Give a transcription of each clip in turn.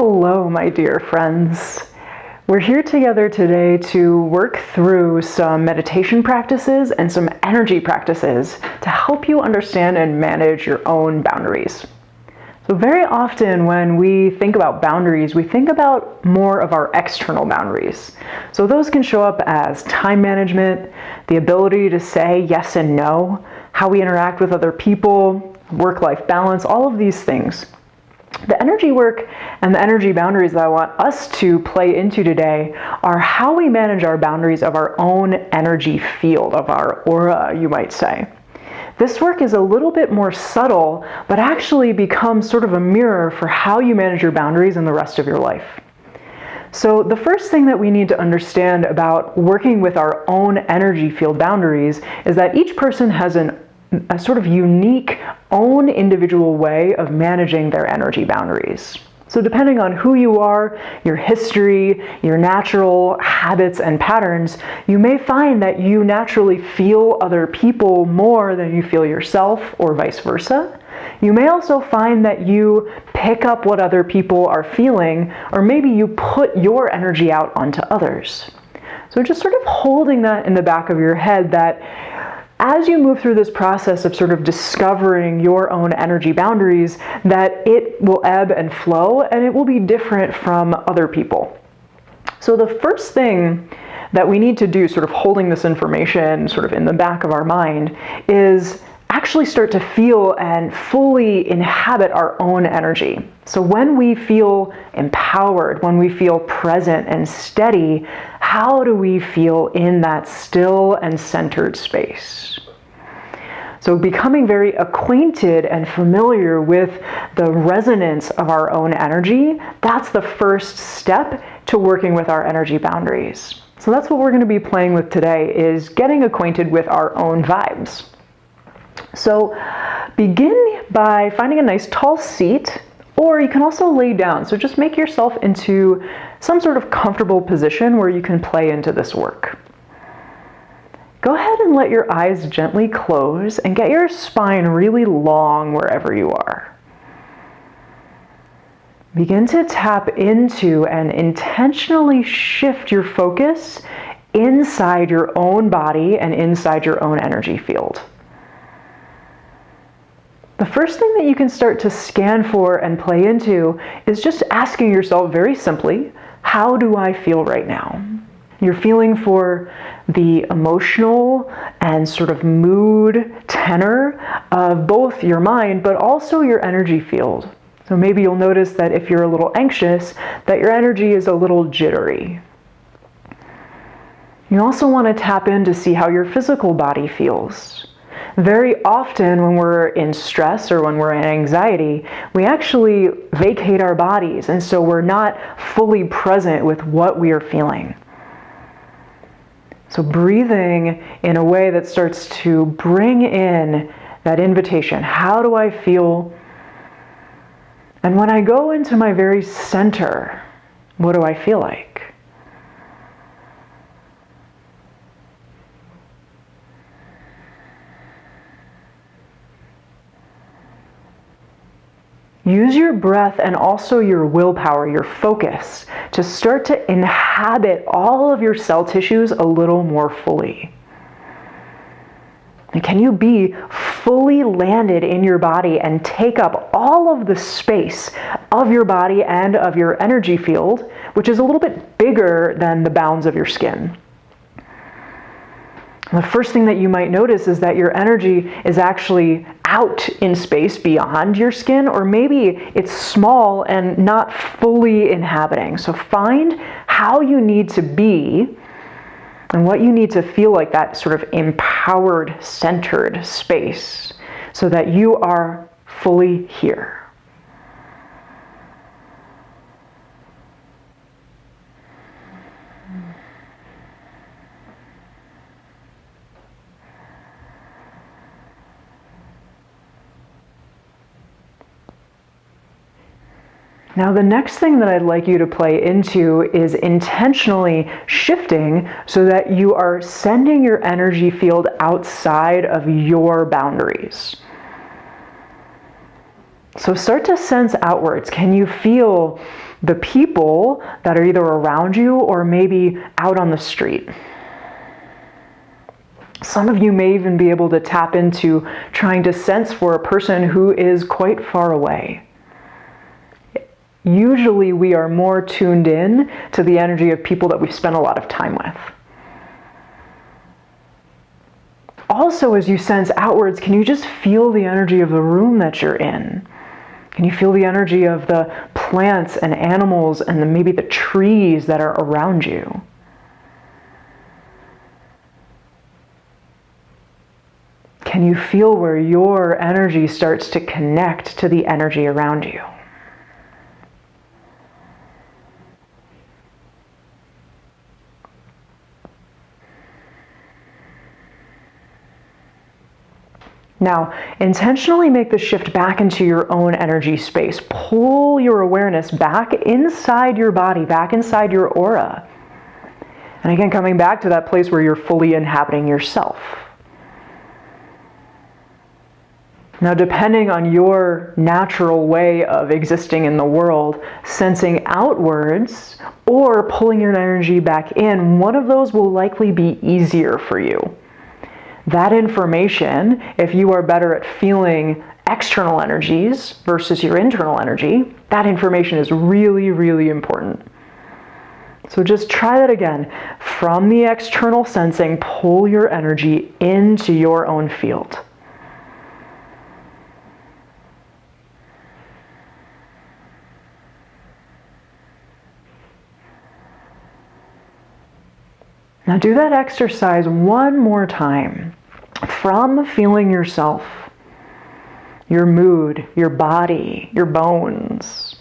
Hello, my dear friends. We're here together today to work through some meditation practices and some energy practices to help you understand and manage your own boundaries. So very often when we think about boundaries, we think about more of our external boundaries. So those can show up as time management, the ability to say yes and no, how we interact with other people, work-life balance, all of these things. The energy work and the energy boundaries that I want us to play into today are how we manage our boundaries of our own energy field, of our aura, you might say. This work is a little bit more subtle, but actually becomes sort of a mirror for how you manage your boundaries in the rest of your life. So the first thing that we need to understand about working with our own energy field boundaries is that each person has a sort of unique own individual way of managing their energy boundaries. So depending on who you are, your history, your natural habits and patterns, you may find that you naturally feel other people more than you feel yourself, or vice versa. You may also find that you pick up what other people are feeling, or maybe you put your energy out onto others. So just sort of holding that in the back of your head, that as you move through this process of sort of discovering your own energy boundaries, that it will ebb and flow and it will be different from other people. So the first thing that we need to do, sort of holding this information sort of in the back of our mind, is actually start to feel and fully inhabit our own energy. So when we feel empowered, when we feel present and steady, how do we feel in that still and centered space? So becoming very acquainted and familiar with the resonance of our own energy, that's the first step to working with our energy boundaries. So that's what we're going to be playing with today, is getting acquainted with our own vibes. So begin by finding a nice tall seat, or you can also lay down. So just make yourself into some sort of comfortable position where you can play into this work. Go ahead and let your eyes gently close and get your spine really long wherever you are. Begin to tap into and intentionally shift your focus inside your own body and inside your own energy field. The first thing that you can start to scan for and play into is just asking yourself very simply, how do I feel right now? You're feeling for the emotional and sort of mood tenor of both your mind, but also your energy field. So maybe you'll notice that if you're a little anxious, that your energy is a little jittery. You also want to tap in to see how your physical body feels. Very often when we're in stress or when we're in anxiety, we actually vacate our bodies, and so we're not fully present with what we are feeling. So breathing in a way that starts to bring in that invitation. How do I feel? And when I go into my very center, what do I feel like? Use your breath and also your willpower, your focus, to start to inhabit all of your cell tissues a little more fully. And can you be fully landed in your body and take up all of the space of your body and of your energy field, which is a little bit bigger than the bounds of your skin? The first thing that you might notice is that your energy is actually out in space beyond your skin, or maybe it's small and not fully inhabiting. So find how you need to be and what you need to feel like, that sort of empowered, centered space, so that you are fully here. Now, the next thing that I'd like you to play into is intentionally shifting so that you are sending your energy field outside of your boundaries. So start to sense outwards. Can you feel the people that are either around you or maybe out on the street? Some of you may even be able to tap into trying to sense for a person who is quite far away. Usually we are more tuned in to the energy of people that we've spent a lot of time with. Also, as you sense outwards, can you just feel the energy of the room that you're in? Can you feel the energy of the plants and animals and maybe the trees that are around you? Can you feel where your energy starts to connect to the energy around you? Now, intentionally make the shift back into your own energy space. Pull your awareness back inside your body, back inside your aura. And again, coming back to that place where you're fully inhabiting yourself. Now, depending on your natural way of existing in the world, sensing outwards or pulling your energy back in, one of those will likely be easier for you. That information, if you are better at feeling external energies versus your internal energy, that information is really, really important. So just try that again. From the external sensing, pull your energy into your own field. Now do that exercise one more time. From feeling yourself, your mood, your body, your bones.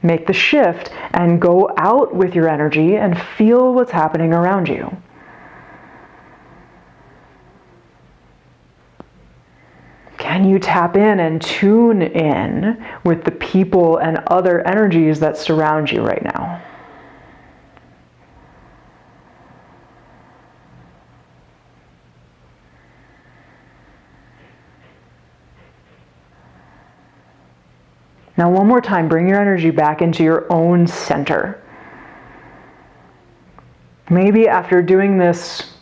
Make the shift and go out with your energy and feel what's happening around you. Can you tap in and tune in with the people and other energies that surround you right now? Now, one more time, bring your energy back into your own center. Maybe after doing this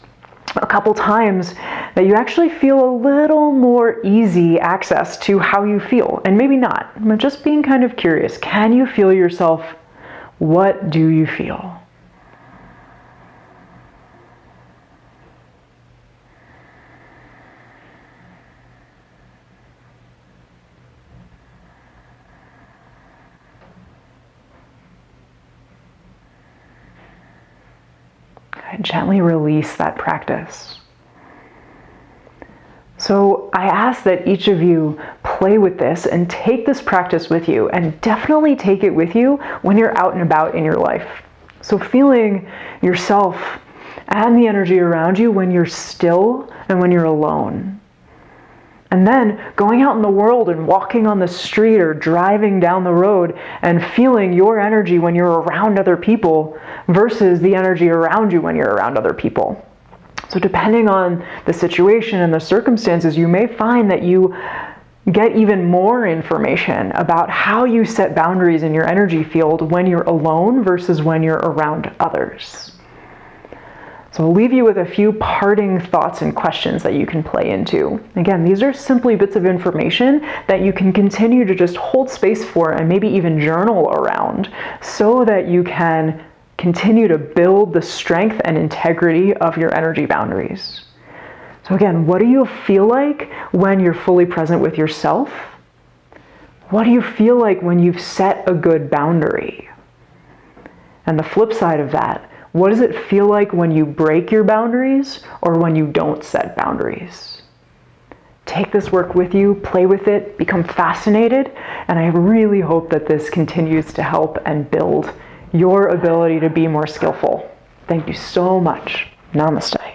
a couple times, that you actually feel a little more easy access to how you feel. And maybe not, but just being kind of curious. Can you feel yourself? What do you feel? Gently release that practice. So I ask that each of you play with this and take this practice with you, and definitely take it with you when you're out and about in your life. So feeling yourself and the energy around you when you're still and when you're alone. And then going out in the world and walking on the street or driving down the road and feeling your energy when you're around other people versus the energy around you when you're around other people. So depending on the situation and the circumstances, you may find that you get even more information about how you set boundaries in your energy field when you're alone versus when you're around others. So I'll leave you with a few parting thoughts and questions that you can play into. Again, these are simply bits of information that you can continue to just hold space for and maybe even journal around so that you can continue to build the strength and integrity of your energy boundaries. So again, what do you feel like when you're fully present with yourself? What do you feel like when you've set a good boundary? And the flip side of that, what does it feel like when you break your boundaries or when you don't set boundaries? Take this work with you, play with it, become fascinated, and I really hope that this continues to help and build your ability to be more skillful. Thank you so much. Namaste.